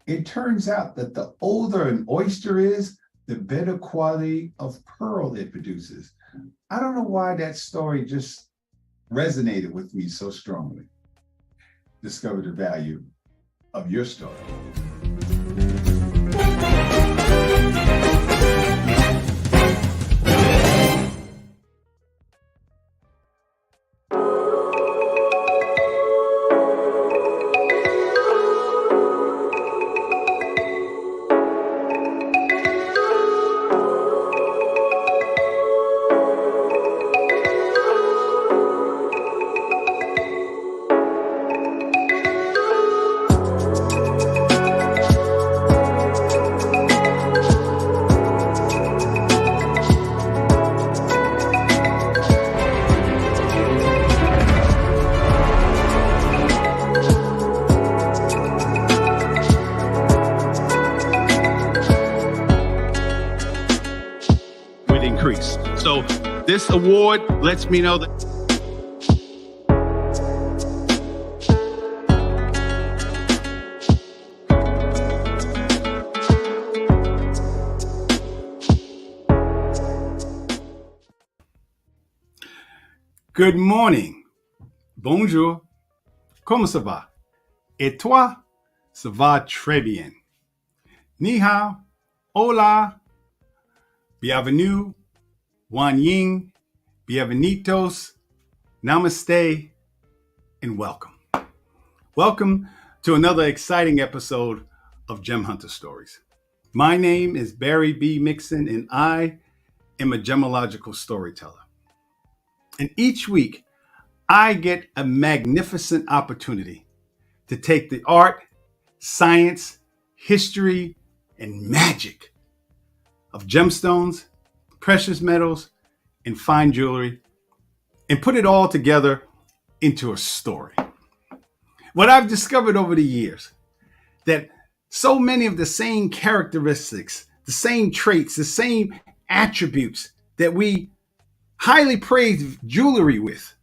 It turns out that the older an oyster is, the better quality of pearl it produces. I don't know why that story just resonated with me so strongly. Discover the value of your story. Increase. So this award lets me know that good morning, bonjour, comment ça va? Et toi, ça va très bien. Ni hao, hola, bienvenue, Wan Ying, bienvenidos, namaste, and welcome. Welcome to another exciting episode of Gem Hunter Stories. My name is Barry B. Mixon, and I am a gemmological storyteller. And each week, I get a magnificent opportunity to take the art, science, history, and magic of gemstones, precious metals, and fine jewelry, and put it all together into a story. What I've discovered over the years, that so many of the same characteristics, the same traits, the same attributes that we highly praise jewelry with,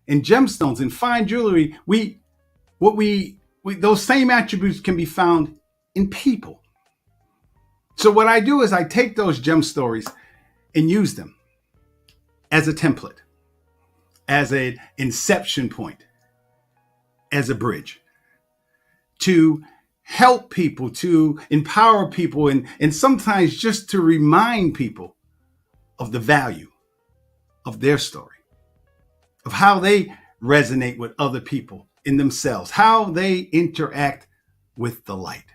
and gemstones and fine jewelry, those same attributes can be found in people. So what I do is I take those gem stories and use them as a template, as an inception point, as a bridge to help people, to empower people, and sometimes just to remind people of the value of their story, of how they resonate with other people in themselves, how they interact with the light.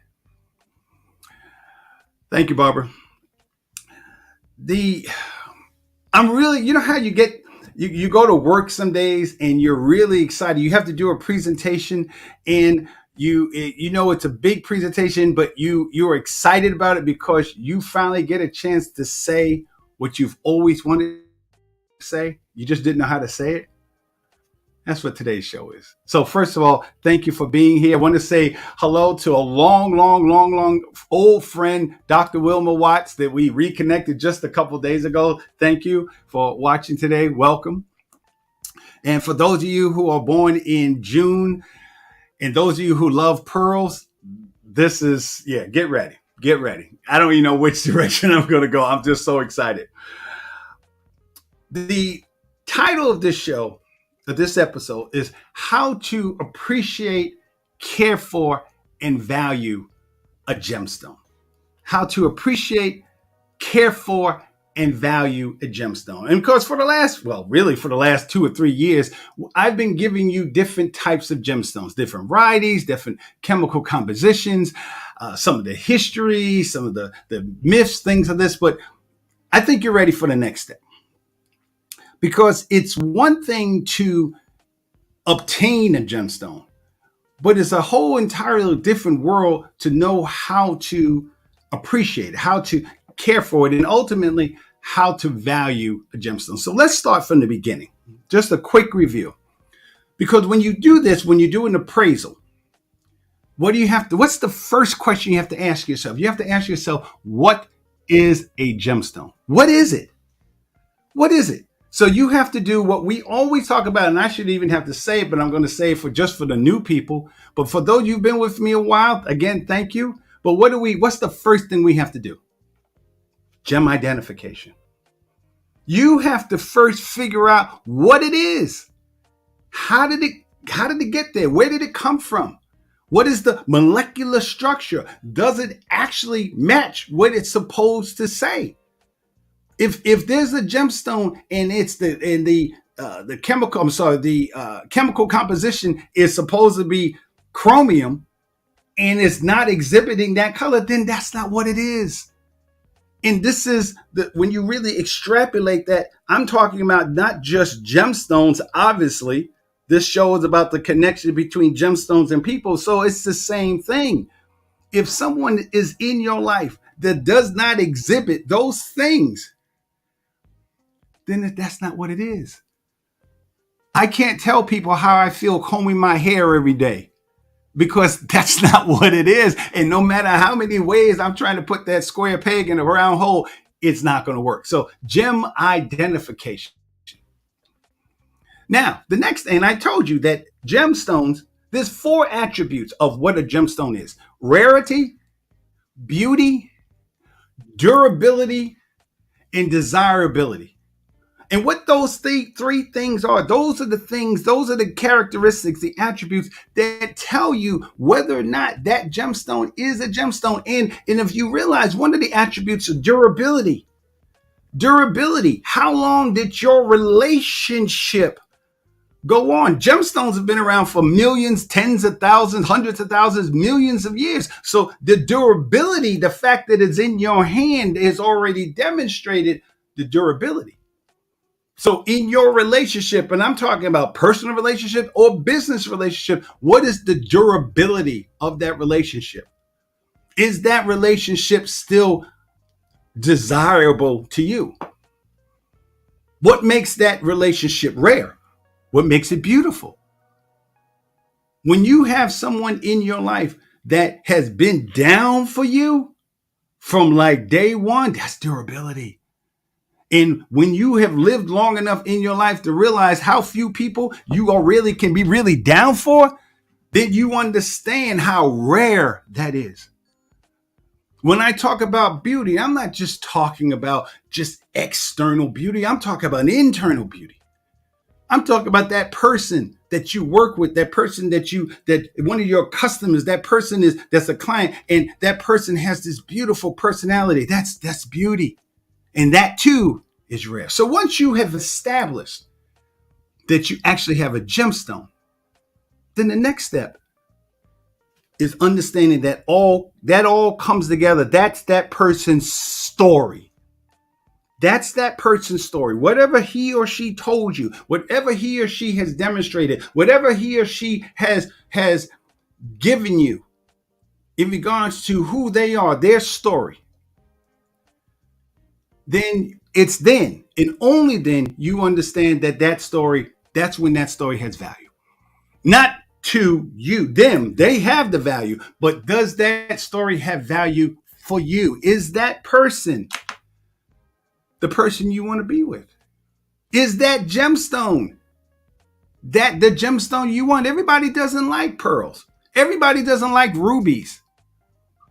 Thank you, Barbara. I'm really, you know how you get, you go to work some days and you're really excited. You have to do a presentation and you know it's a big presentation, but you're excited about it because you finally get a chance to say what you've always wanted to say. You just didn't know how to say it. That's what today's show is. So first of all, thank you for being here. I want to say hello to a long old friend, Dr. Wilma Watts, that we reconnected just a couple days ago. Thank you for watching today. Welcome. And for those of you who are born in June, and those of you who love pearls, this is, get ready. Get ready. I don't even know which direction I'm going to go. I'm just so excited. The title of this show, this episode, is how to appreciate, care for, and value a gemstone. How to appreciate, care for, and value a gemstone. And of course, for the last 2 or 3 years, I've been giving you different types of gemstones, different varieties, different chemical compositions, some of the history, some of the myths, things of this. But I think you're ready for the next step. Because it's one thing to obtain a gemstone, but it's a whole entirely different world to know how to appreciate it, how to care for it, and ultimately how to value a gemstone. So let's start from the beginning. Just a quick review. Because when you do this, when you do an appraisal, what's the first question you have to ask yourself? You have to ask yourself, what is a gemstone? What is it? What is it? So you have to do what we always talk about, and I should even have to say it, but I'm going to say it for the new people. But for those you've been with me a while, again, thank you. But what's the first thing we have to do? Gem identification. You have to first figure out what it is. How did it get there? Where did it come from? What is the molecular structure? Does it actually match what it's supposed to say? If there's a gemstone and it's the chemical composition is supposed to be chromium and it's not exhibiting that color, then that's not what it is. And this is when you really extrapolate that, I'm talking about not just gemstones, obviously. This show is about the connection between gemstones and people. So it's the same thing. If someone is in your life that does not exhibit those things, then that's not what it is. I can't tell people how I feel combing my hair every day because that's not what it is. And no matter how many ways I'm trying to put that square peg in a round hole, it's not going to work. So gem identification. Now, the next thing, I told you that gemstones, there's 4 attributes of what a gemstone is: rarity, beauty, durability, and desirability. And what those three things are, those are the characteristics, the attributes that tell you whether or not that gemstone is a gemstone. And if you realize one of the attributes is durability. Durability. How long did your relationship go on? Gemstones have been around for millions, tens of thousands, hundreds of thousands, millions of years. So the durability, the fact that it's in your hand, has already demonstrated the durability. So in your relationship, and I'm talking about personal relationship or business relationship, what is the durability of that relationship? Is that relationship still desirable to you? What makes that relationship rare? What makes it beautiful? When you have someone in your life that has been down for you from like day one, that's durability. And when you have lived long enough in your life to realize how few people you can be really down for, then you understand how rare that is. When I talk about beauty, I'm not just talking about just external beauty. I'm talking about internal beauty. I'm talking about that person that you work with, that person that one of your customers, that's a client, and that person has this beautiful personality. That's beauty. And that too is rare. So once you have established that you actually have a gemstone, then the next step is understanding that all comes together. That's that person's story. That's that person's story. Whatever he or she told you, whatever he or she has demonstrated, whatever he or she has given you in regards to who they are, their story, then and only then you understand that story, that's when that story has value. Not to you, them, they have the value, but does that story have value for you? Is that person the person you want to be with? Is that gemstone the gemstone you want? Everybody doesn't like pearls. Everybody doesn't like rubies.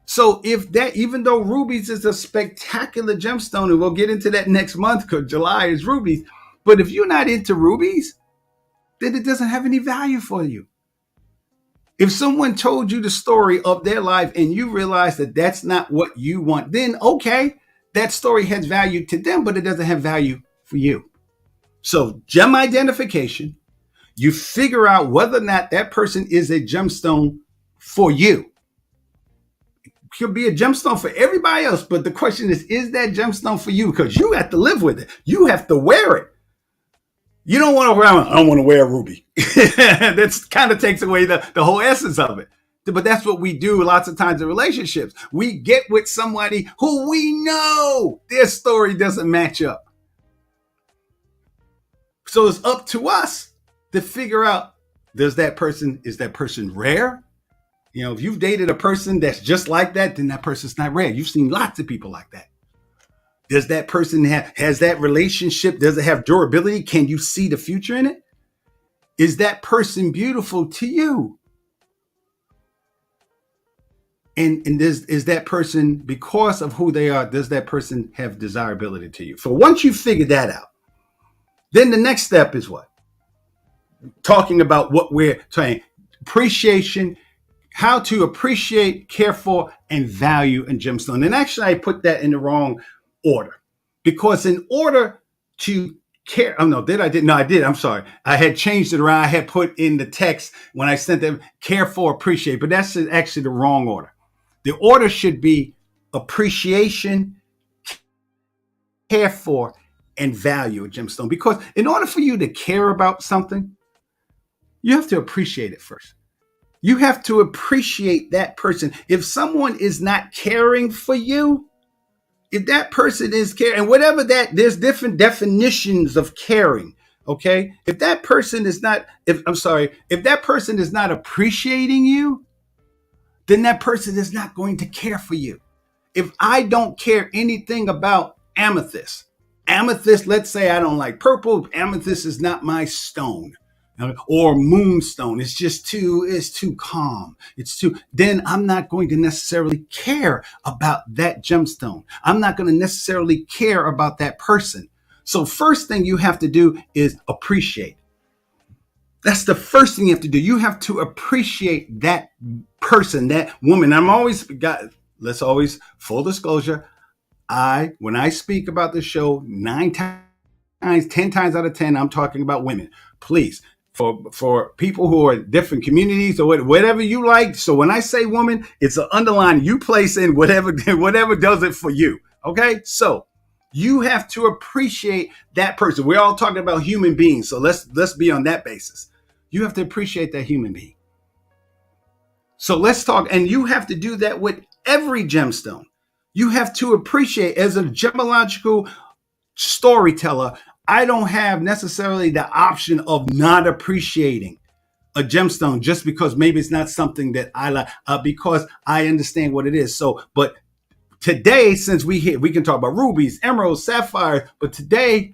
So even though rubies is a spectacular gemstone, and we'll get into that next month because July is rubies, but if you're not into rubies, then it doesn't have any value for you. If someone told you the story of their life and you realize that that's not what you want, then okay, that story has value to them, but it doesn't have value for you. So gem identification, you figure out whether or not that person is a gemstone for you. It could be a gemstone for everybody else, but the question is that gemstone for you? Because you have to live with it. You have to wear it. You don't want to wear, I don't want to wear a ruby. That kind of takes away the whole essence of it. But that's what we do lots of times in relationships. We get with somebody who we know their story doesn't match up. So it's up to us to figure out, is that person rare? You know, if you've dated a person that's just like that, then that person's not rare. You've seen lots of people like that. Does that person has that relationship? Does it have durability? Can you see the future in it? Is that person beautiful to you? And is that person, because of who they are, does that person have desirability to you? So once you figure that out, then the next step is what? Talking about what we're saying. Appreciation, how to appreciate, care for, and value a gemstone. And actually, I put that in the wrong order, because in order to care, oh no, did I did no, I did. I'm sorry. I had changed it around. I had put in the text when I sent them care for, appreciate, but that's actually the wrong order. The order should be appreciation, care for, and value a gemstone. Because in order for you to care about something, you have to appreciate it first. You have to appreciate that person. If someone is not caring for you, if that person is caring, and whatever that, there's different definitions of caring. Okay. If that person is not, if that person is not appreciating you, then that person is not going to care for you. If I don't care anything about amethyst, let's say I don't like purple, amethyst is not my stone. Or moonstone, it's too calm. Then I'm not going to necessarily care about that gemstone. I'm not going to necessarily care about that person. So first thing you have to do is appreciate. That's the first thing you have to do. You have to appreciate that person, that woman. Let's always, full disclosure, when I speak about the show, 10 times out of 10, I'm talking about women. Please, for people who are different communities or whatever you like. So when I say woman, it's an underline you place in whatever does it for you. Okay. So you have to appreciate that person. We're all talking about human beings. So let's be on that basis. You have to appreciate that human being. So let's talk. And you have to do that with every gemstone. You have to appreciate, as a gemmological storyteller, I don't have necessarily the option of not appreciating a gemstone just because maybe it's not something that I like, because I understand what it is. So, but today, since we can talk about rubies, emeralds, sapphires, but today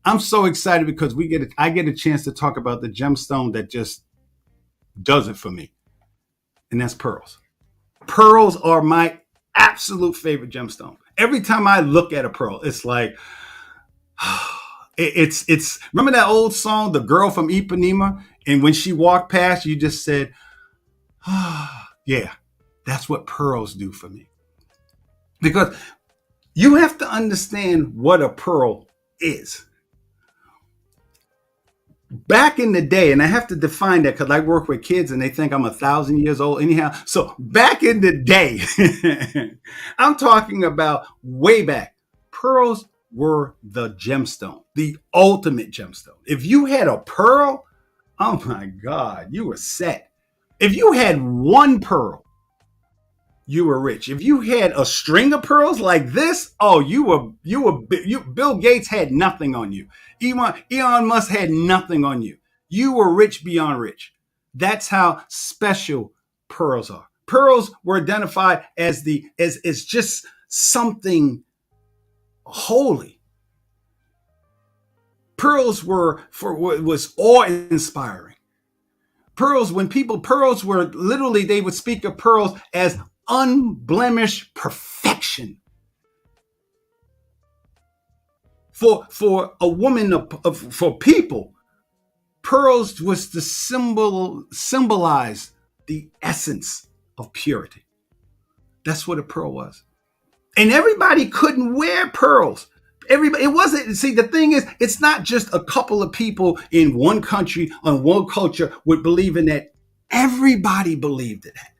I'm so excited because I get a chance to talk about the gemstone that just does it for me. And that's pearls. Pearls are my absolute favorite gemstone. Every time I look at a pearl, it's like, it's remember that old song, The Girl from Ipanema? And when she walked past, you just said, yeah, that's what pearls do for me. Because you have to understand what a pearl is. Back in the day, and I have to define that because I work with kids and they think I'm 1,000 years old anyhow. So back in the day, I'm talking about way back, pearls were the gemstone, the ultimate gemstone. If you had a pearl, oh my God, you were set. If you had one pearl, you were rich. If you had a string of pearls like this, oh, Bill Gates had nothing on you. Elon Musk had nothing on you. You were rich beyond rich. That's how special pearls are. Pearls were identified as just something holy. Pearls was awe-inspiring. Pearls were literally, they would speak of pearls as unblemished perfection. For a woman, for people, pearls was to symbolize the essence of purity. That's what a pearl was. And everybody couldn't wear pearls. It wasn't, see, the thing is, it's not just a couple of people in one country, on one culture would believe in that. Everybody believed in that.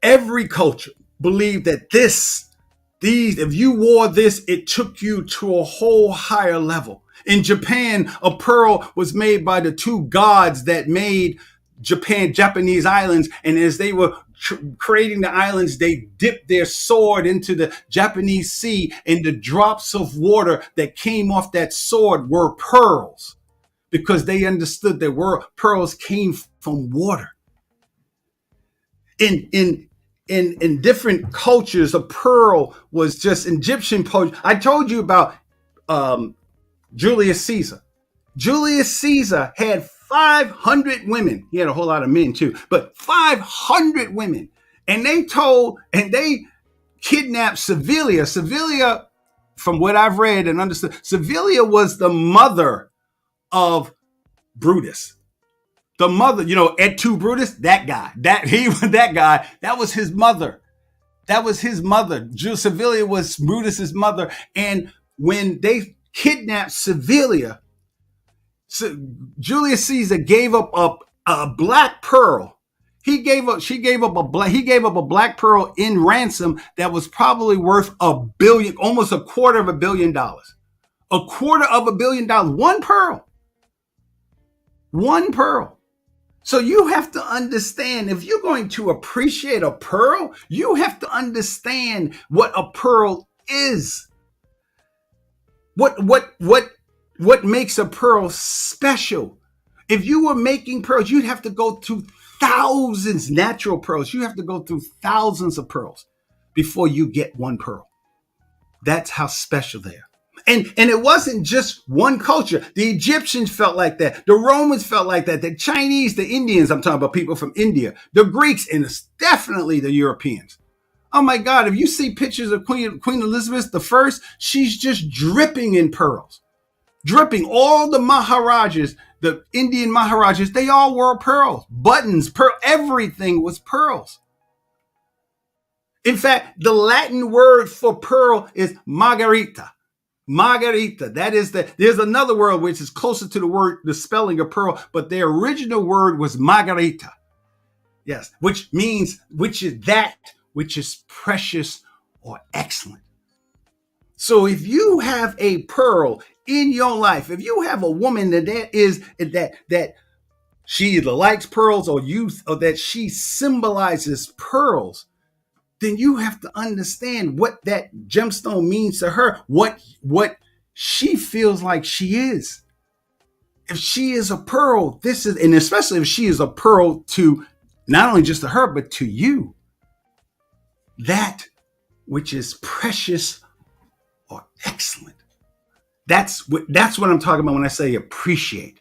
Every culture believed that if you wore this, it took you to a whole higher level. In Japan, a pearl was made by the two gods that made Japanese islands. And as they were creating the islands, they dipped their sword into the Japanese sea, and the drops of water that came off that sword were pearls, because they understood that pearls came from water. In different cultures, a pearl was just Egyptian poetry. I told you about Julius Caesar. Julius Caesar had 500 women. He had a whole lot of men too, but 500 women. And they kidnapped Sevilla. Sevilla, from what I've read and understood, Sevilla was the mother of Brutus. The mother, Et tu Brutus, that guy. That was his mother. That was his mother. Sevilla was Brutus's mother. And when they kidnapped Sevilla, Julius Caesar gave up a black pearl. He gave up a black pearl in ransom that was probably worth $1 billion, almost $250 million. $250 million. One pearl. One pearl. So you have to understand, if you're going to appreciate a pearl, you have to understand what a pearl is. What makes a pearl special? If you were making pearls, you'd have to go through thousands, natural pearls. You have to go through thousands of pearls before you get one pearl. That's how special they are. And it wasn't just one culture. The Egyptians felt like that. The Romans felt like that. The Chinese, the Indians, I'm talking about people from India, the Greeks, and it's definitely the Europeans. Oh my God, if you see pictures of Queen Elizabeth I, she's just dripping in pearls. Dripping. All the Maharajas, the Indian Maharajas, they all wore pearls. Buttons, everything was pearls. In fact, the Latin word for pearl is margarita. Margarita. There's another word which is closer to the spelling of pearl, but the original word was margarita. Yes, which is that which is precious or excellent. So if you have a pearl in your life, if you have a woman that she either likes pearls or that she symbolizes pearls, then you have to understand what that gemstone means to her, what she feels like she is. If she is a pearl, and especially if she is a pearl to not only just to her, but to you, that which is precious or excellent. That's what I'm talking about when I say appreciate.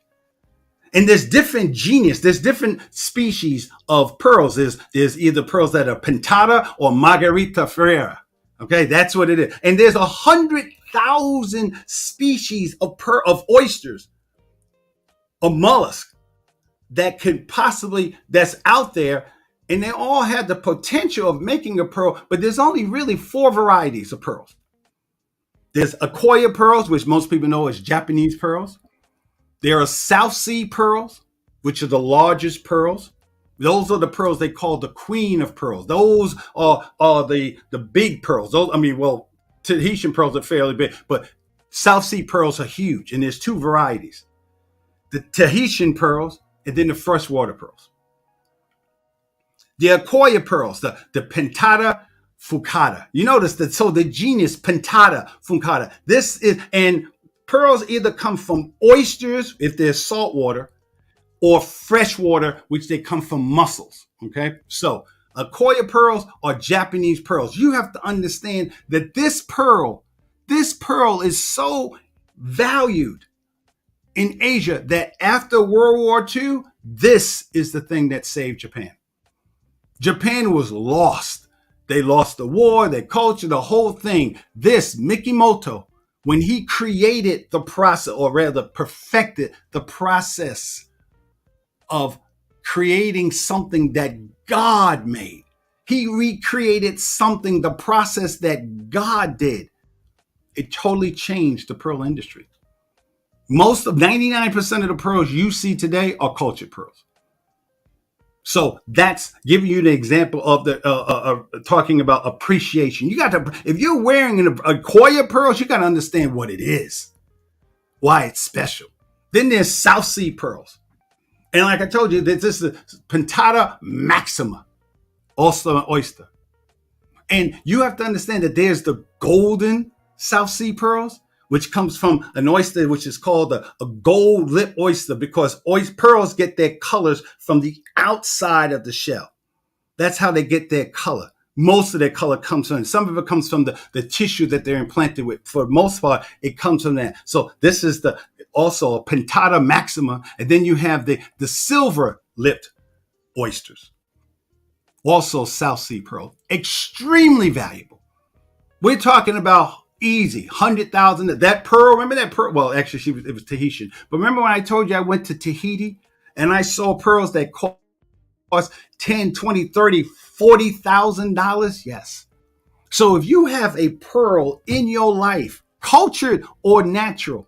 And there's different species of pearls. There's either pearls that are pentata or margarita ferrera. Okay, that's what it is. And there's 100,000 species of oysters, of mollusks that's out there. And they all have the potential of making a pearl, but there's only really 4 varieties of pearls. There's Akoya pearls, which most people know as Japanese pearls. There are South Sea pearls, which are the largest pearls. Those are the pearls they call the queen of pearls. Those are the big pearls. Tahitian pearls are fairly big, but South Sea pearls are huge. And there's 2 varieties. The Tahitian pearls and then the freshwater pearls. The Akoya pearls, the pentata fucata. You notice that, so the genus pentata fucata. And pearls either come from oysters, if they're saltwater, or freshwater, which they come from mussels. Okay, so Akoya pearls are Japanese pearls. You have to understand that this pearl is so valued in Asia that after World War II, this is the thing that saved Japan. Japan was lost. They lost the war, their culture, the whole thing. This Mikimoto, when he created the process, or rather perfected the process of creating something that God made. He recreated the process that God did. It totally changed the pearl industry. 99% of the pearls you see today are cultured pearls. So that's giving you the example of talking about appreciation. You got to, if you're wearing a Akoya pearls, you got to understand what it is, why it's special. Then there's South Sea pearls. And like I told you, this is the Pentata maxima, also an oyster. And you have to understand that there's the golden South Sea pearls, which comes from an oyster which is called a gold lip oyster, because pearls get their colors from the outside of the shell. That's how they get their color. Most of their color comes from, some of it comes from the tissue that they're implanted with. For the most part, it comes from that. So this is also a Pentata maxima. And then you have the silver lipped oysters. Also South Sea pearl, extremely valuable. We're talking about easy 100,000. That pearl, remember that pearl? Well, actually, it was Tahitian. But remember when I told you I went to Tahiti and I saw pearls that cost 10, 20, 30, $40,000? Yes. So if you have a pearl in your life, cultured or natural,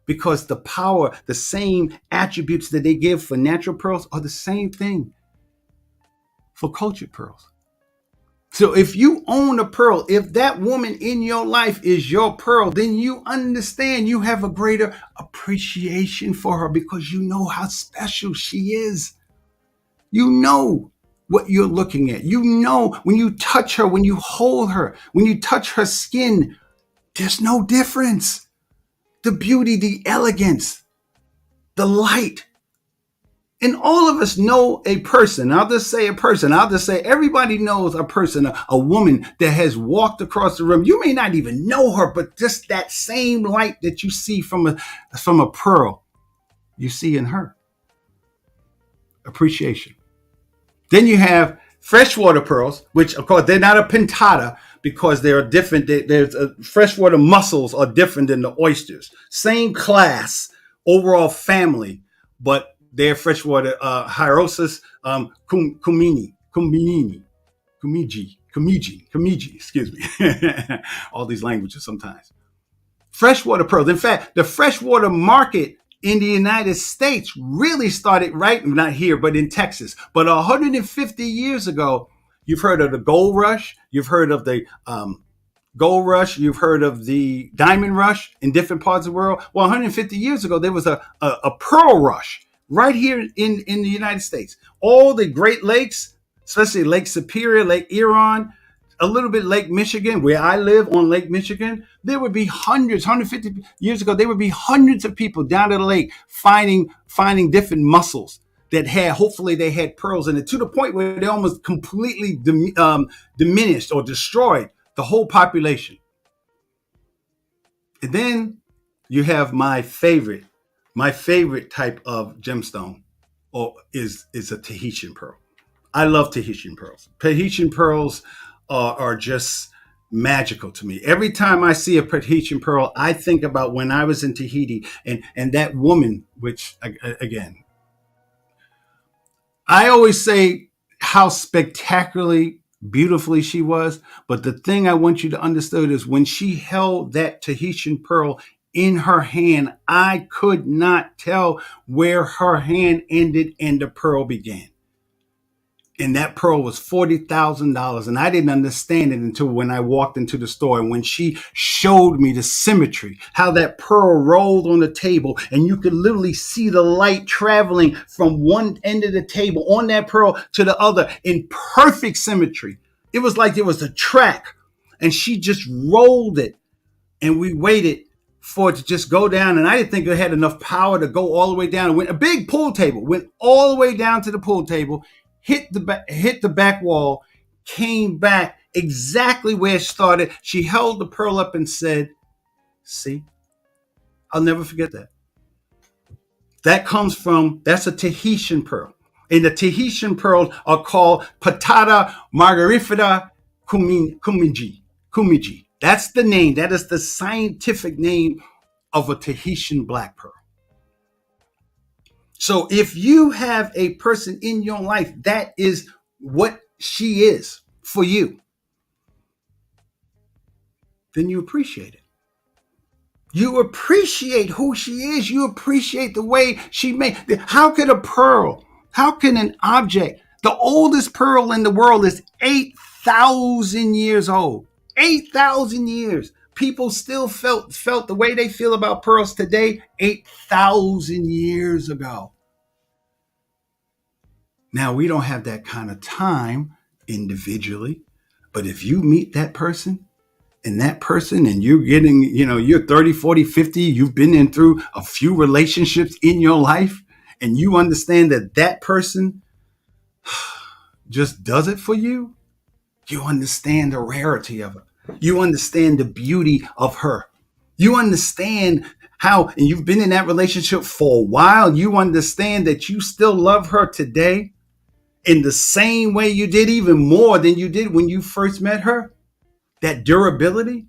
because the power, the same attributes that they give for natural pearls are the same thing for cultured pearls. So if you own a pearl, if that woman in your life is your pearl, then you understand, you have a greater appreciation for her because you know how special she is. You know what you're looking at. You know when you touch her, when you hold her, when you touch her skin, there's no difference. The beauty, the elegance, the light. And all of us know a person. I'll just say a person. I'll just say everybody knows a person, a woman that has walked across the room. You may not even know her, but just that same light that you see from a pearl, you see in her. Appreciation. Then you have freshwater pearls, which of course they're not a pentata because they are different. There's freshwater mussels are different than the oysters. Same class, overall family, but they're freshwater Hierosis kumiji, excuse me. All these languages sometimes. Freshwater pearls. In fact, the freshwater market in the United States really started not here, but in Texas. But 150 years ago, you've heard of the gold rush. You've heard of the gold rush. You've heard of the diamond rush in different parts of the world. Well, 150 years ago, there was a pearl rush right here in the United States. All the Great Lakes, especially Lake Superior, Lake Huron, a little bit Lake Michigan, where I live on Lake Michigan, there would be hundreds, 150 years ago, there would be hundreds of people down at the lake finding different mussels that hopefully they had pearls in it, to the point where they almost completely diminished or destroyed the whole population. And then you have my favorite type of gemstone is a Tahitian pearl. I love Tahitian pearls. Tahitian pearls are just magical to me. Every time I see a Tahitian pearl, I think about when I was in Tahiti and that woman, which again, I always say how spectacularly beautifully she was. But the thing I want you to understand is when she held that Tahitian pearl in her hand, I could not tell where her hand ended and the pearl began. And that pearl was $40,000. And I didn't understand it until when I walked into the store. And when she showed me the symmetry, how that pearl rolled on the table, and you could literally see the light traveling from one end of the table on that pearl to the other in perfect symmetry. It was like there was a track, and she just rolled it. And we waited for it to just go down. And I didn't think it had enough power to go all the way down. It went a big pool table, went all the way down to the pool table, hit the back wall, came back exactly where it started. She held the pearl up and said, "See, I'll never forget that." That's a Tahitian pearl. And the Tahitian pearls are called Patata margarifera kumiji. That's the name. That is the scientific name of a Tahitian black pearl. So if you have a person in your life, that is what she is for you, then you appreciate it. You appreciate who she is. You appreciate the way she made. How could an object, the oldest pearl in the world is 8,000 years old. 8,000 years. People still felt the way they feel about pearls today 8,000 years ago. Now, we don't have that kind of time individually, but if you meet that person and you're getting, you're 30, 40, 50, you've been in through a few relationships in your life, and you understand that person just does it for you, you understand the rarity of it. You understand the beauty of her. You understand how, and you've been in that relationship for a while, you understand that you still love her today. in the same way you did, even more than you did when you first met her. That durability,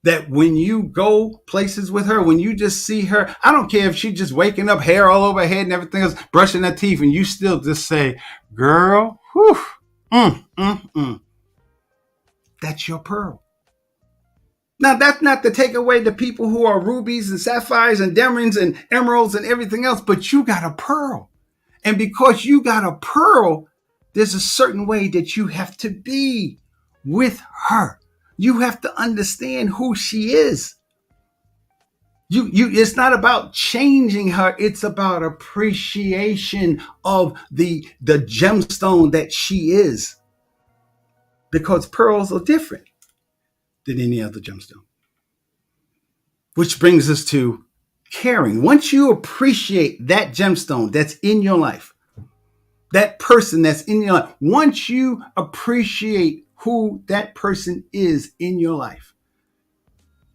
that when you go places with her, when you just see her, I don't care if she's just waking up, hair all over her head and everything else, brushing her teeth, and you still just say, girl, whew, that's your pearl. Now, that's not to take away the people who are rubies and sapphires and diamonds and emeralds and everything else, but you got a pearl. And because you got a pearl, there's a certain way that you have to be with her. You have to understand who she is. It's not about changing her. It's about appreciation of the gemstone that she is. Because pearls are different than any other gemstone. Which brings us to caring. Once you appreciate that gemstone that's in your life, that person that's in your life, once you appreciate who that person is in your life,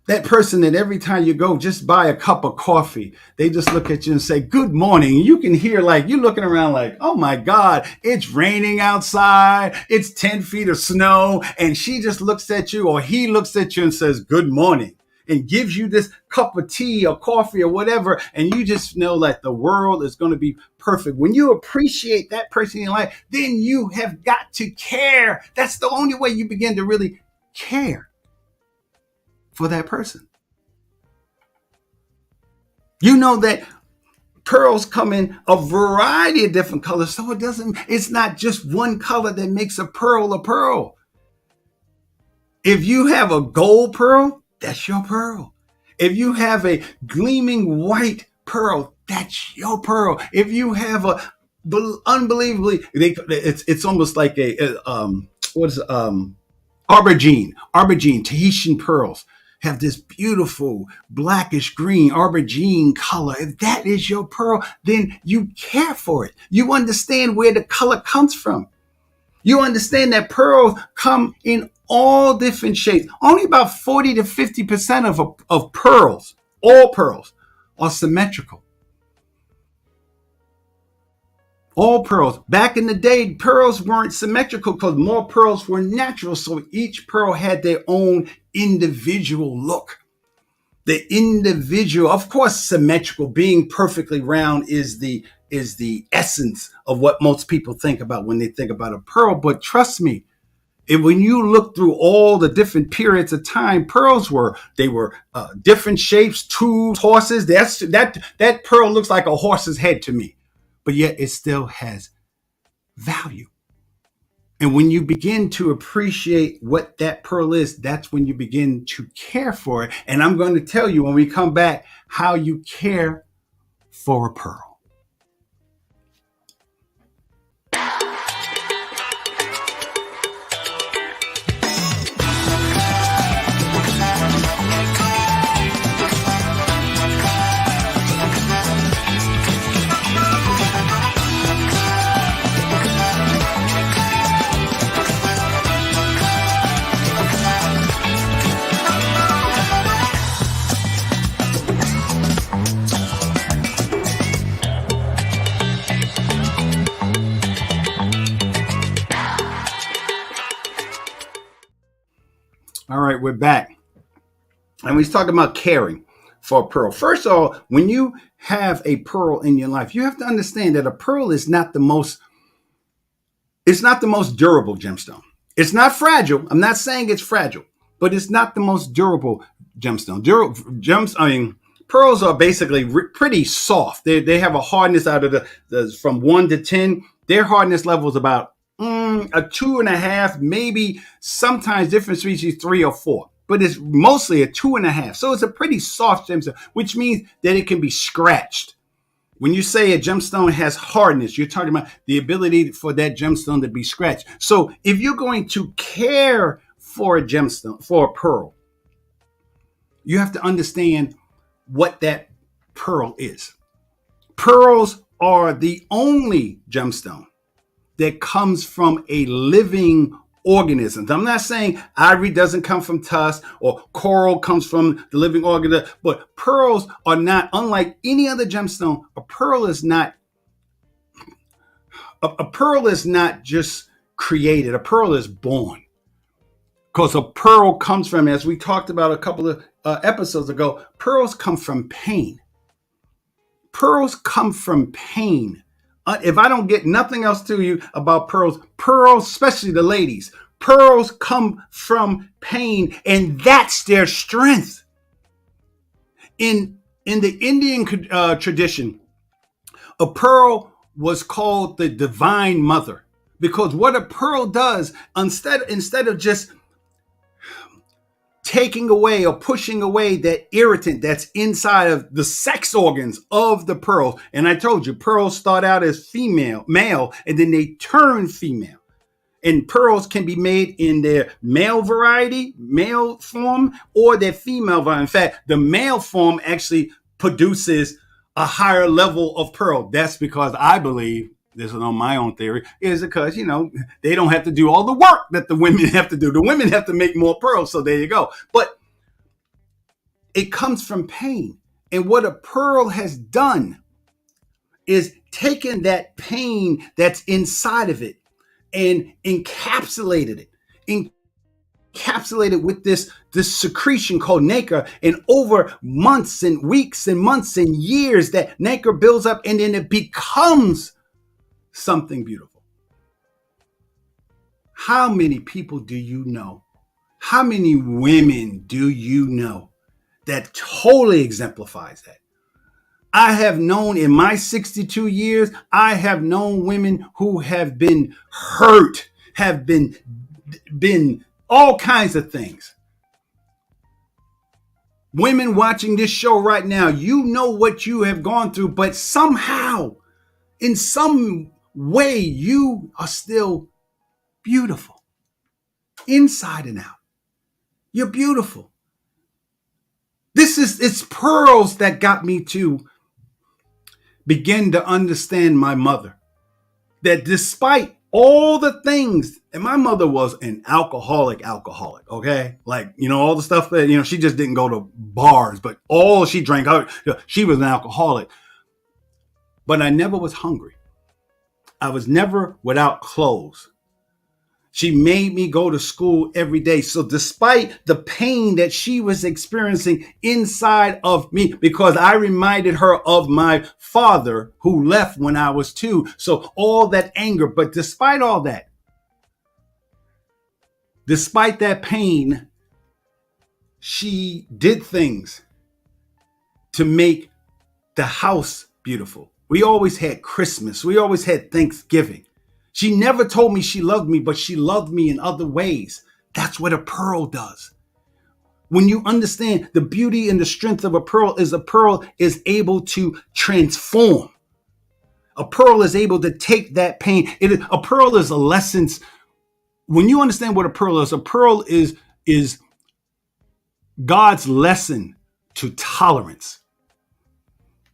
that person that every time you go just buy a cup of coffee, they just look at you and say, good morning. You can hear like, you're looking around like, oh my God, it's raining outside. It's 10 feet of snow. And she just looks at you, or he looks at you and says, good morning, and gives you this cup of tea or coffee or whatever. And you just know that the world is going to be perfect. When you appreciate that person in your life, then you have got to care. That's the only way you begin to really care for that person. You know that pearls come in a variety of different colors, so it's not just one color that makes a pearl a pearl. If you have a gold pearl, that's your pearl. If you have a gleaming white pearl, that's your pearl. If you have a unbelievably, it's almost like aubergine, Tahitian pearls have this beautiful blackish green aubergine color. If that is your pearl, then you care for it. You understand where the color comes from. You understand that pearls come in all different shapes. Only about 40 to 50% of pearls, all pearls, are symmetrical. All pearls. Back in the day, pearls weren't symmetrical because more pearls were natural. So each pearl had their own individual look. The individual, of course, symmetrical, being perfectly round is the essence of what most people think about when they think about a pearl. But trust me, when you look through all the different periods of time, pearls were different shapes, tubes, horses. That pearl looks like a horse's head to me, but yet it still has value. And when you begin to appreciate what that pearl is, that's when you begin to care for it. And I'm going to tell you when we come back how you care for a pearl. All right, we're back. And we're talking about caring for a pearl. First of all, when you have a pearl in your life, you have to understand that a pearl is not the most durable gemstone. It's not fragile. I'm not saying it's fragile, but it's not the most durable gemstone. Pearls are basically pretty soft. They have a hardness out of from 1 to 10. Their hardness level is about a 2.5, maybe sometimes different species 3 or 4, but it's mostly a 2.5. So it's a pretty soft gemstone, which means that it can be scratched. When you say a gemstone has hardness, you're talking about the ability for that gemstone to be scratched. So if you're going to care for a gemstone, for a pearl, you have to understand what that pearl is. Pearls are the only gemstone that comes from a living organism. I'm not saying ivory doesn't come from tusk or coral comes from the living organism, but pearls are not, unlike any other gemstone, a pearl is not, A pearl is not just created. A pearl is born. Because a pearl comes from, as we talked about a couple of episodes ago, pearls come from pain. Pearls come from pain. If I don't get nothing else to you about pearls, especially the ladies, pearls come from pain, and that's their strength. In the Indian tradition, a pearl was called the divine mother, because what a pearl does, instead of just taking away or pushing away that irritant that's inside of the sex organs of the pearl. And I told you, pearls start out as male, and then they turn female. And pearls can be made in their male form, or their female variety. In fact, the male form actually produces a higher level of pearl. That's because I believe, this is on my own theory, is because, they don't have to do all the work that the women have to do. The women have to make more pearls. So there you go. But it comes from pain. And what a pearl has done is taken that pain that's inside of it and encapsulated with this secretion called nacre, and over months and weeks and months and years that nacre builds up, and then it becomes something beautiful. How many people do you know? How many women do you know that totally exemplifies that? I have known, in my 62 years, I have known women who have been hurt, have been all kinds of things. Women watching this show right now, you know what you have gone through, but somehow, in some way, you are still beautiful, inside and out. You're beautiful. It's pearls that got me to begin to understand my mother. That despite all the things, and my mother was an alcoholic, okay? Like, all the stuff that, she just didn't go to bars, but all she drank, she was an alcoholic. But I never was hungry. I was never without clothes. She made me go to school every day. So despite the pain that she was experiencing inside of me, because I reminded her of my father who left when I was 2. So all that anger, but despite all that, despite that pain, she did things to make the house beautiful. We always had Christmas. We always had Thanksgiving. She never told me she loved me, but she loved me in other ways. That's what a pearl does. When you understand the beauty and the strength of a pearl is able to transform. A pearl is able to take that pain. A pearl is a lesson. When you understand what a pearl is God's lesson to tolerance.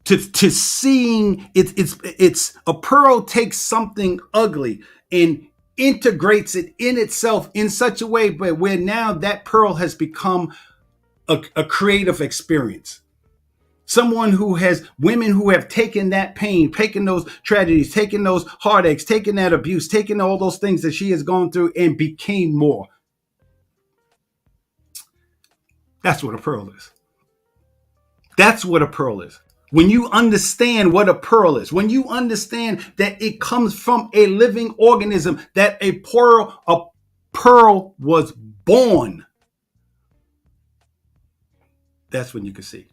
To seeing it's a pearl takes something ugly and integrates it in itself in such a way, but where now that pearl has become a creative experience. Women who have taken that pain, taken those tragedies, taken those heartaches, taken that abuse, taken all those things that she has gone through and became more. That's what a pearl is. That's what a pearl is. When you understand what a pearl is, when you understand that it comes from a living organism, that a pearl was born, that's when you can see.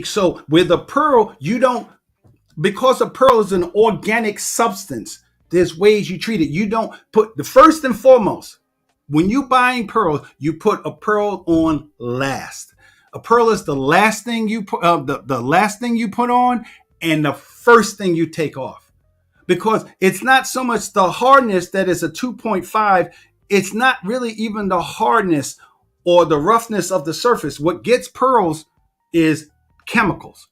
So with a pearl, you don't, because a pearl is an organic substance, there's ways you treat it. You don't put, the first and foremost, when you buying pearls, you put a pearl on last. A pearl is the last thing you put, the last thing you put on, and the first thing you take off, because it's not so much the hardness that is a 2.5. It's not really even the hardness or the roughness of the surface. What gets pearls is chemicals.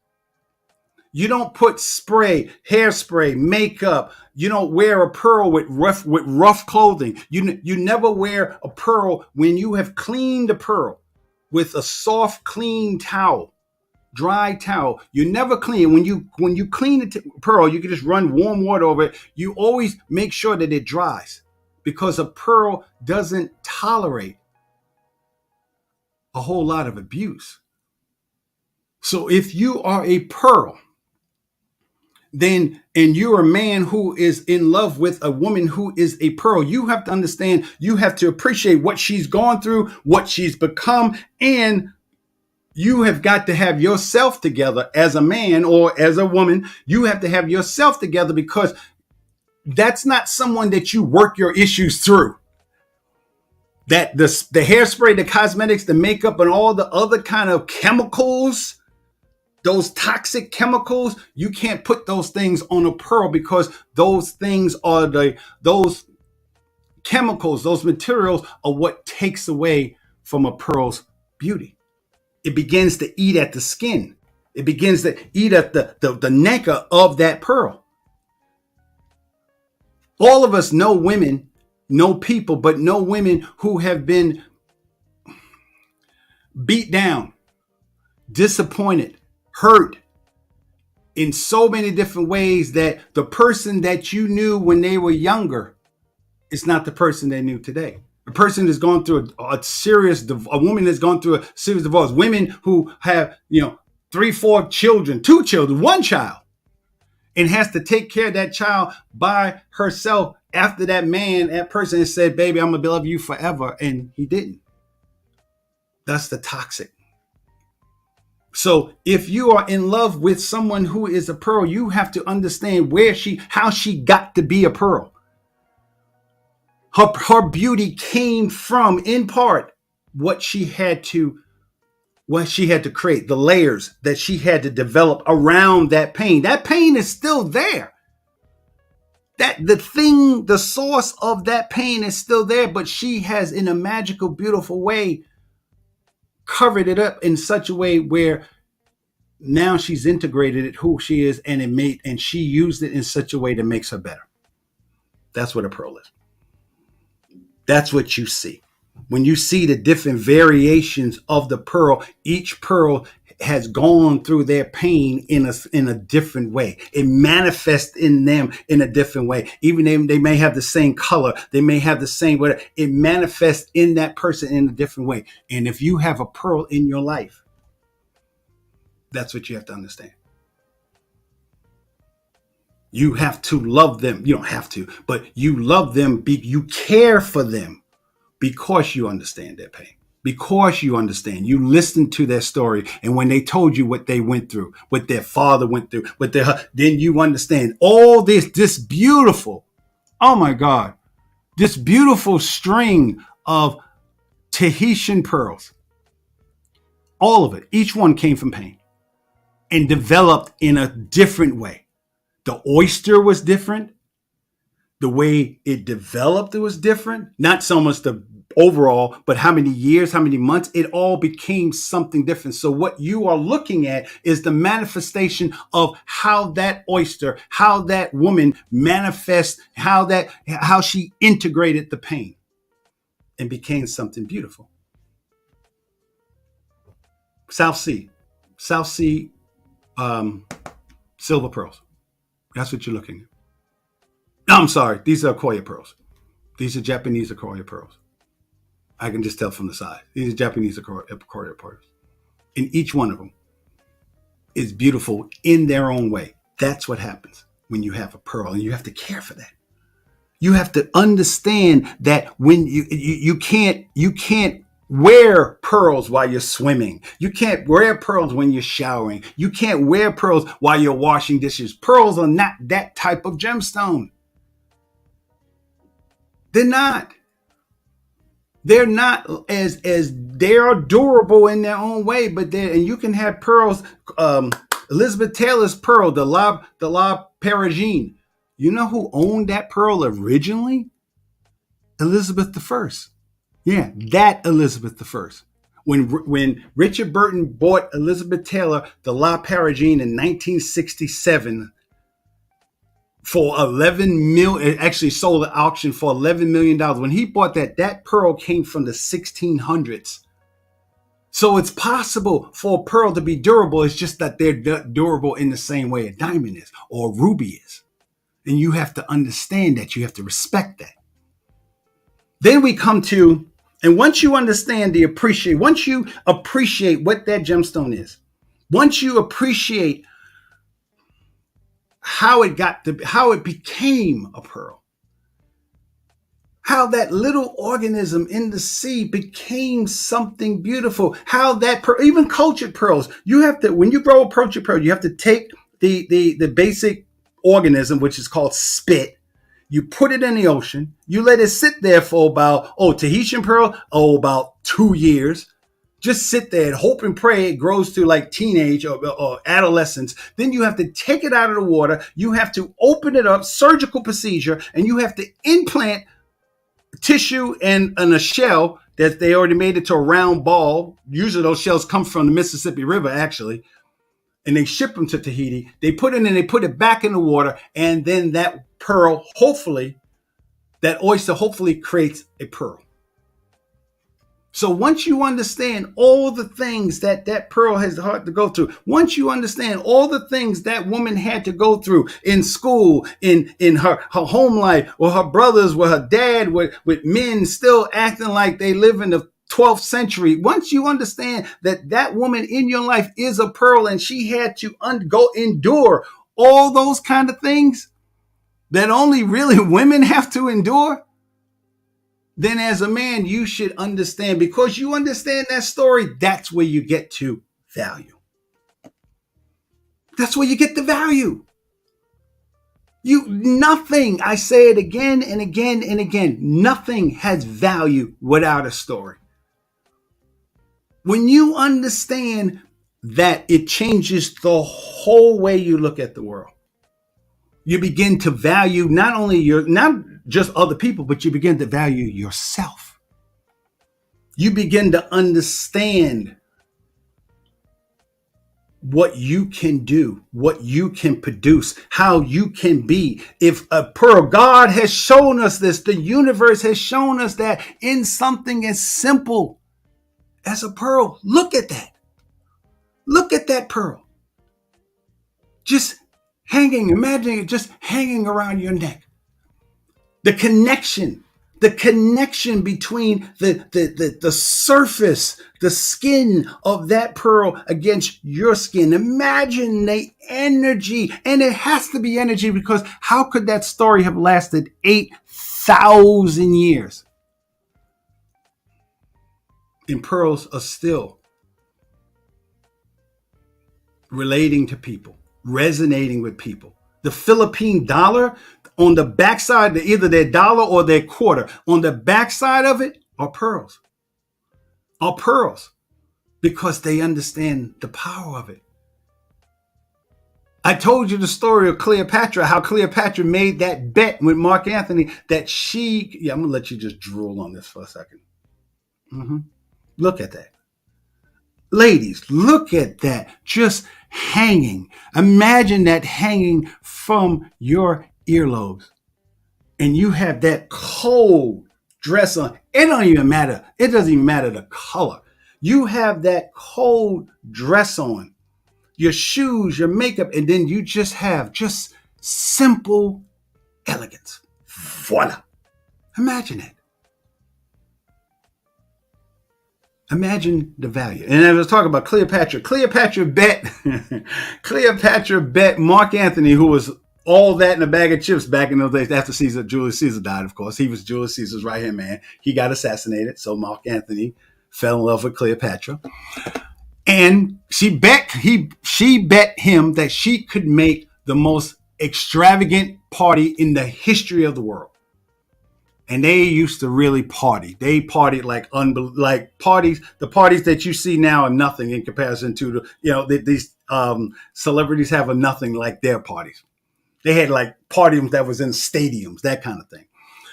You don't put hairspray, makeup. You don't wear a pearl with rough clothing. You never wear a pearl when you have cleaned the pearl with a soft, clean towel. dry towel. You never clean. When you clean the pearl, you can just run warm water over it. You always make sure that it dries, because a pearl doesn't tolerate a whole lot of abuse. So if you are a pearl, then, and you're a man who is in love with a woman who is a pearl, you have to understand, you have to appreciate what she's gone through, what she's become, and you have got to have yourself together as a man or as a woman. You have to have yourself together, because that's not someone that you work your issues through. That the hairspray, the cosmetics, the makeup, and all the other kind of chemicals, those toxic chemicals, you can't put those things on a pearl, because those things are those chemicals, those materials are what takes away from a pearl's beauty. It begins to eat at the skin. It begins to eat at the nacre of that pearl. All of us know women, know people, but know women who have been beat down, disappointed, hurt in so many different ways, that the person that you knew when they were younger is not the person they knew today. A person that's gone through a woman that's gone through a serious divorce, women who have, 3, 4 children, 2 children, 1 child, and has to take care of that child by herself after that person has said, baby, I'm going to love you forever. And he didn't. That's the toxic. So if you are in love with someone who is a pearl, you have to understand how she got to be a pearl. Her beauty came from, in part, what she had to create, the layers that she had to develop around that pain. That pain is still there. The source of that pain is still there, but she has, in a magical, beautiful way, covered it up in such a way where now she's integrated it, who she is, and she used it in such a way that makes her better. That's what a pearl is. That's what you see. When you see the different variations of the pearl, each pearl has gone through their pain in a different way. It manifests in them in a different way. Even they may have the same color, they may have the same whatever. It manifests in that person in a different way. And if you have a pearl in your life, that's what you have to understand. You have to love them. You don't have to, but you love them. You care for them because you understand their pain, because you understand. You listen to their story. And when they told you what they went through, what their father went through, then you understand all this beautiful, oh my God, this beautiful string of Tahitian pearls. All of it, each one came from pain and developed in a different way. The oyster was different. The way it developed, it was different. Not so much the overall, but how many years, how many months, it all became something different. So what you are looking at is the manifestation of how that oyster, how that woman manifests, how she integrated the pain and became something beautiful. South Sea, silver pearls. That's what you're looking at. No, I'm sorry. These are Akoya pearls. These are Japanese Akoya pearls. I can just tell from the size. These are Japanese Akoya pearls. And each one of them is beautiful in their own way. That's what happens when you have a pearl, and you have to care for that. You have to understand that when you can't wear pearls while you're swimming. You can't wear pearls when you're showering. You can't wear pearls while you're washing dishes. Pearls are not that type of gemstone. They're not. They're not as they are durable in their own way, but and you can have pearls. Elizabeth Taylor's pearl, the La Parisienne. You know who owned that pearl originally? Elizabeth I. Yeah, that Elizabeth I. When Richard Burton bought Elizabeth Taylor, the La Parisienne in 1967 for $11 million, it actually sold at auction for $11 million. When he bought that pearl came from the 1600s. So it's possible for a pearl to be durable. It's just that they're durable in the same way a diamond is or a ruby is. And you have to understand that. You have to respect that. Then we come to, and once you understand once you appreciate what that gemstone is, once you appreciate how it became a pearl, how that little organism in the sea became something beautiful, how that even cultured pearls, you have to, when you grow a cultured pearl, you have to take the basic organism, which is called spit. You put it in the ocean. You let it sit there for about, Tahitian pearl, about 2 years. Just sit there and hope and pray it grows to like teenage or adolescence. Then you have to take it out of the water. You have to open it up, surgical procedure, and you have to implant tissue and a shell that they already made it to a round ball. Usually those shells come from the Mississippi River, actually. And they ship them to Tahiti. They put it in and they put it back in the water. And then that pearl, that oyster hopefully creates a pearl. So once you understand all the things that pearl has had to go through, once you understand all the things that woman had to go through in school, in her home life, or her brothers, with her dad, with men still acting like they live in the 12th century. Once you understand that woman in your life is a pearl and she had to endure all those kind of things that only really women have to endure, then as a man, you should understand, because you understand that story, that's where you get to value. That's where you get the value. Nothing, I say it again and again and again, nothing has value without a story. When you understand that, it changes the whole way you look at the world. You begin to value not just other people, but you begin to value yourself. You begin to understand what you can do, what you can produce, how you can be. If a pearl, God has shown us this, the universe has shown us that in something as simple as a pearl. Look at that. Look at that pearl. Just hanging, imagine it just hanging around your neck. The connection between the surface, the skin of that pearl against your skin. Imagine the energy, and it has to be energy, because how could that story have lasted 8,000 years? And pearls are still relating to people, resonating with people. The Philippine dollar, on the backside, either their dollar or their quarter, on the backside of it are pearls. Are pearls, because they understand the power of it. I told you the story of Cleopatra, how Cleopatra made that bet with Mark Antony that I'm going to let you just drool on this for a second. Look at that. Ladies, look at that. Just hanging. Imagine that hanging from your earlobes. And you have that cold dress on. It don't even matter. It doesn't even matter the color. You have that cold dress on. Your shoes, your makeup, and then you just have just simple elegance. Voila. Imagine it. Imagine the value. And I was talking about Cleopatra. Cleopatra bet Mark Antony, who was all that in a bag of chips back in those days after Julius Caesar died, of course. He was Julius Caesar's right-hand man. He got assassinated, so Mark Antony fell in love with Cleopatra. And she bet him that she could make the most extravagant party in the history of the world. And they used to really party. They partied like parties. The parties that you see now are nothing in comparison to these celebrities have a nothing like their parties. They had like parties that was in stadiums, that kind of thing.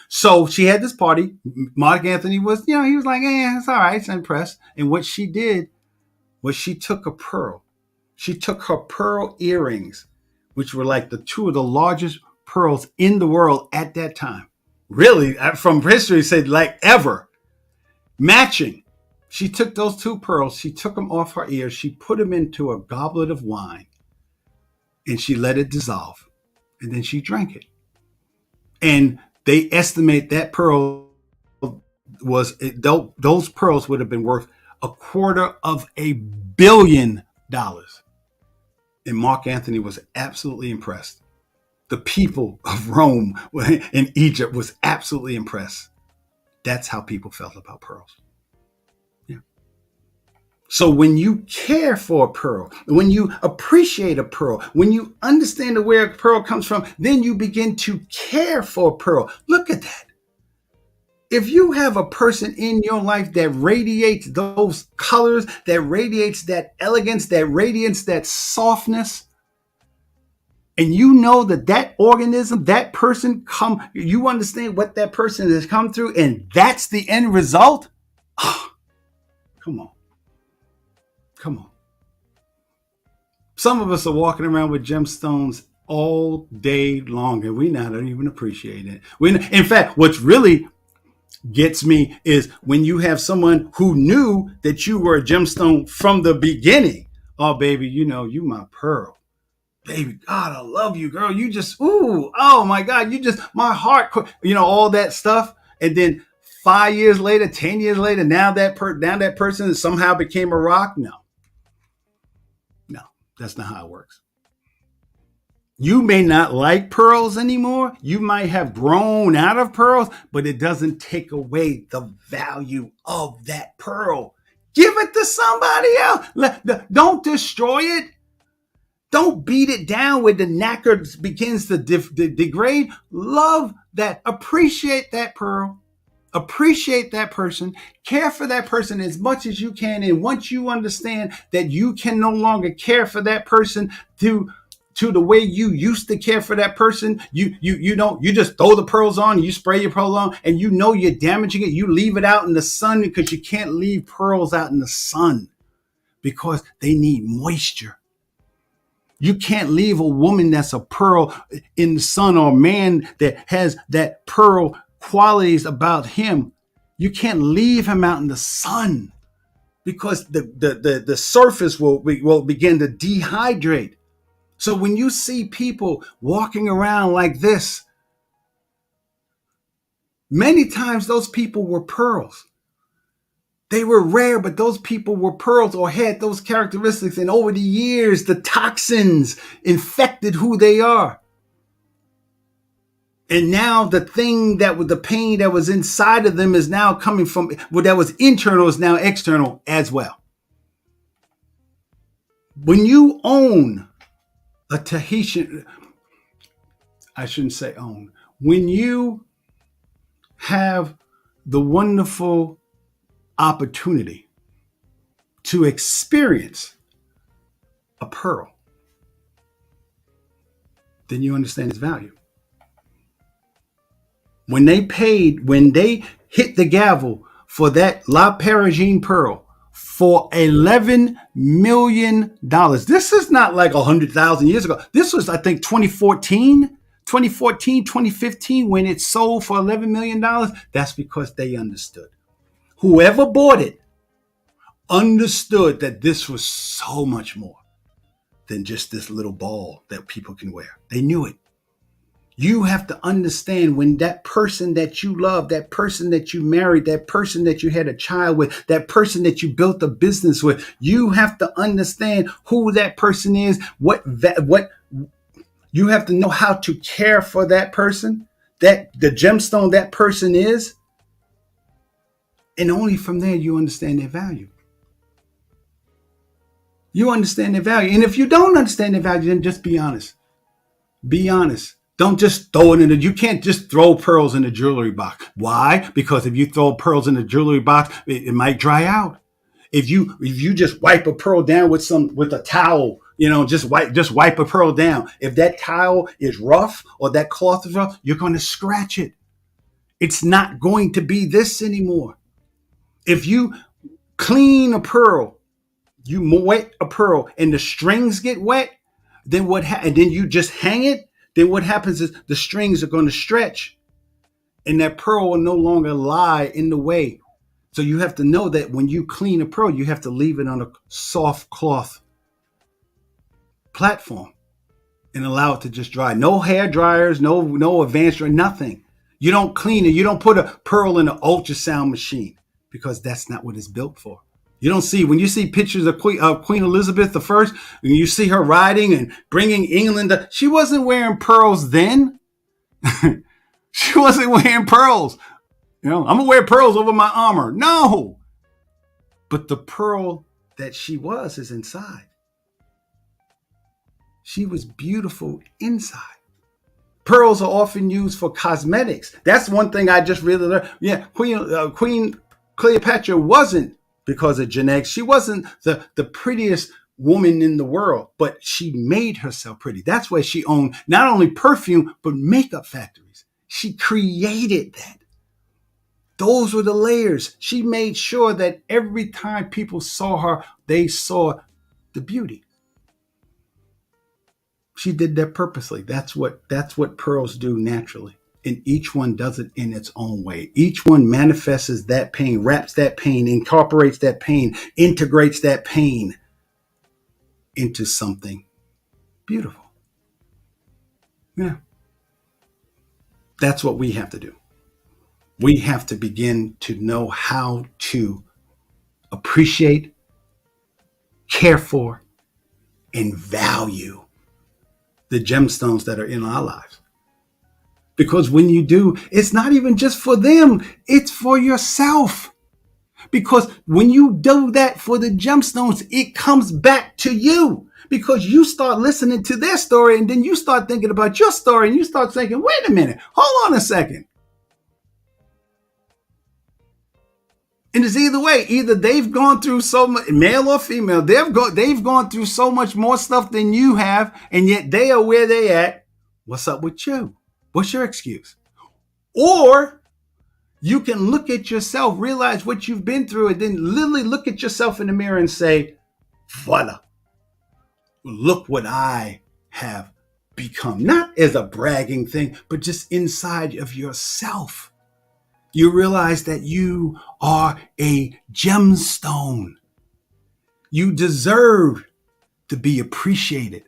So she had this party. Mark Antony was, he was like, it's all right, it's impressed. And what she did was she took a pearl. She took her pearl earrings, which were like the two of the largest pearls in the world at that time. Really, from history, said like ever, matching. She took those 2 pearls, she took them off her ears, she put them into a goblet of wine, and she let it dissolve. And then she drank it. And they estimate that pearl those pearls would have been worth $250 million. And Mark Antony was absolutely impressed. The people of Rome and Egypt was absolutely impressed. That's how people felt about pearls. Yeah. So when you care for a pearl, when you appreciate a pearl, when you understand where a pearl comes from, then you begin to care for a pearl. Look at that. If you have a person in your life that radiates those colors, that radiates that elegance, that radiance, that softness, and you know that organism, that person you understand what that person has come through, and that's the end result. Oh, come on. Some of us are walking around with gemstones all day long, and we not even appreciate it. In fact, what's really gets me is when you have someone who knew that you were a gemstone from the beginning. Oh, baby, you my pearl. Baby, God, I love you, girl. You just, oh my God, my heart, all that stuff. And then 5 years later, 10 years later, now that person somehow became a rock. No, that's not how it works. You may not like pearls anymore. You might have grown out of pearls, but it doesn't take away the value of that pearl. Give it to somebody else. Don't destroy it. Don't beat it down where the nacre begins to degrade. Love that. Appreciate that pearl. Appreciate that person. Care for that person as much as you can. And once you understand that you can no longer care for that person to the way you used to care for that person, you just throw the pearls on, you spray your pearl on, and you're damaging it. You leave it out in the sun because you can't leave pearls out in the sun because they need moisture. You can't leave a woman that's a pearl in the sun, or a man that has that pearl qualities about him. You can't leave him out in the sun because the surface will begin to dehydrate. So when you see people walking around like this, many times those people were pearls. They were rare, but those people were pearls or had those characteristics. And over the years, the toxins infected who they are. And now the pain that was inside of them is now coming from, that was internal is now external as well. When you own a Tahitian, I shouldn't say own. When you have the wonderful opportunity to experience a pearl, then you understand its value. When they hit the gavel for that La Perugine pearl for $11 million. This is not like 100,000 years ago. This was, I think, 2015, when it sold for $11 million. That's because they understood. Whoever bought it understood that this was so much more than just this little ball that people can wear. They knew it. You have to understand when that person that you love, that person that you married, that person that you had a child with, that person that you built a business with, you have to understand who that person is, what you have to know how to care for that person, that the gemstone that person is. And only from there you understand their value. You understand their value. And if you don't understand their value, then just be honest. Be honest. Don't just throw it you can't just throw pearls in a jewelry box. Why? Because if you throw pearls in a jewelry box, it might dry out. If you just wipe a pearl down with a towel, just wipe a pearl down. If that towel is rough or that cloth is rough, you're going to scratch it. It's not going to be this anymore. If you clean a pearl, you wet a pearl and the strings get wet, then and then you just hang it. Then what happens is the strings are going to stretch and that pearl will no longer lie in the way. So you have to know that when you clean a pearl, you have to leave it on a soft cloth platform and allow it to just dry. No hair dryers, no advanced dryer, nothing. You don't clean it. You don't put a pearl in an ultrasound machine because that's not what it's built for. You don't see, when you see pictures of Queen Elizabeth I, and you see her riding and bringing England, she wasn't wearing pearls then. She wasn't wearing pearls. I'm going to wear pearls over my armor. No. But the pearl that she was is inside. She was beautiful inside. Pearls are often used for cosmetics. That's one thing I just really learned. Yeah, Queen Cleopatra wasn't, because of genetics, she wasn't the prettiest woman in the world, but she made herself pretty. That's why she owned not only perfume, but makeup factories. She created that. Those were the layers. She made sure that every time people saw her, they saw the beauty. She did that purposely. That's what pearls do naturally. And each one does it in its own way. Each one manifests that pain, wraps that pain, incorporates that pain, integrates that pain into something beautiful. Yeah. That's what we have to do. We have to begin to know how to appreciate, care for, and value the gemstones that are in our lives. Because when you do, it's not even just for them, it's for yourself. Because when you do that for the gemstones, it comes back to you. Because you start listening to their story and then you start thinking about your story and you start thinking, wait a minute, hold on a second. And it's either way, either they've gone through so much, male or female, they've gone through so much more stuff than you have, and yet they are where they at. What's up with you? What's your excuse? Or you can look at yourself, realize what you've been through, and then literally look at yourself in the mirror and say, voila, look what I have become. Not as a bragging thing, but just inside of yourself. You realize that you are a gemstone. You deserve to be appreciated.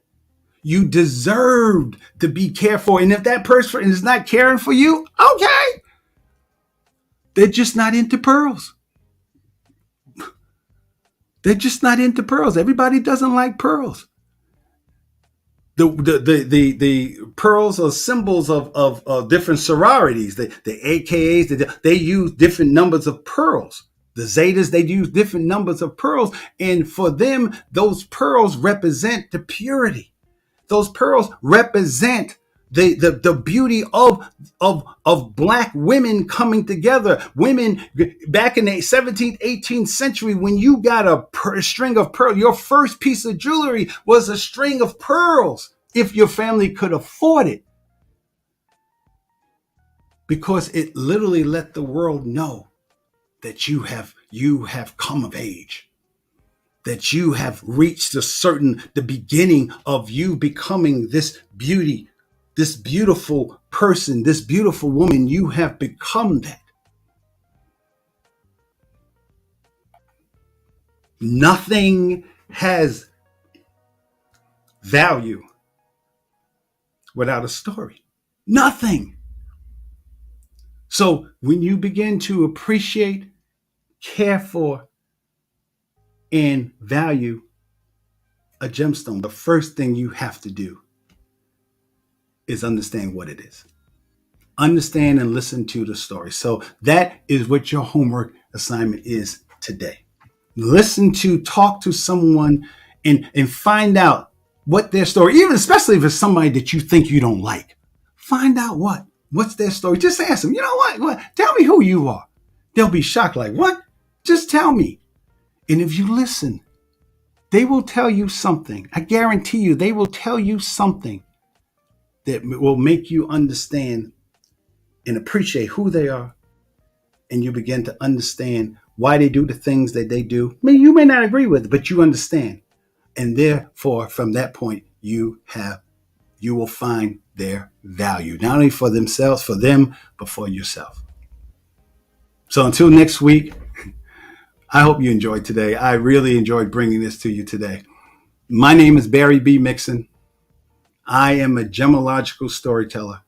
You deserve to be cared for. And if that person is not caring for you, okay. They're just not into pearls. They're just not into pearls. Everybody doesn't like pearls. The pearls are symbols of different sororities. The AKAs, they use different numbers of pearls. The Zetas, they use different numbers of pearls. And for them, those pearls represent the purity. Those pearls represent the beauty of Black women coming together. Women back in the 17th, 18th century, when you got a string of pearls, your first piece of jewelry was a string of pearls, if your family could afford it. Because it literally let the world know that you have come of age, that you have reached the beginning of you becoming this beauty, this beautiful person, this beautiful woman. You have become that. Nothing has value without a story. Nothing. So when you begin to appreciate, care for, and value a gemstone, the first thing you have to do is understand what it is. Understand and listen to the story. So that is what your homework assignment is today. Talk to someone and find out what their story, even especially if it's somebody that you think you don't like. Find out what's their story. Just ask them, you know what? Tell me who you are. They'll be shocked, like, what? Just tell me. And if you listen, they will tell you something. I guarantee you, they will tell you something that will make you understand and appreciate who they are. And you begin to understand why they do the things that they do. I mean, you may not agree with it, but you understand. And therefore, from that point, you will find their value, not only for themselves, for them, but for yourself. So until next week, I hope you enjoyed today. I really enjoyed bringing this to you today. My name is Barry B. Mixon. I am a gemmological storyteller,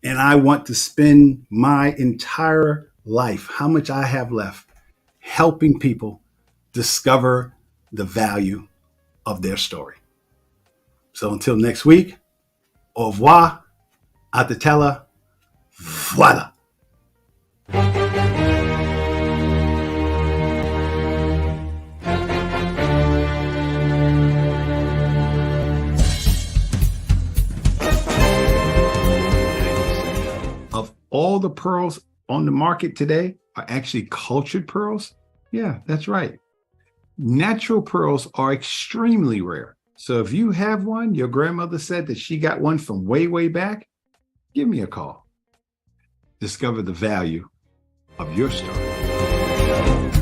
and I want to spend my entire life, how much I have left, helping people discover the value of their story. So until next week, au revoir, à te tella, voilà. Of all the pearls on the market today are actually cultured pearls? Yeah, that's right. Natural pearls are extremely rare. So if you have one, your grandmother said that she got one from way, way back, give me a call. Discover the value of your story.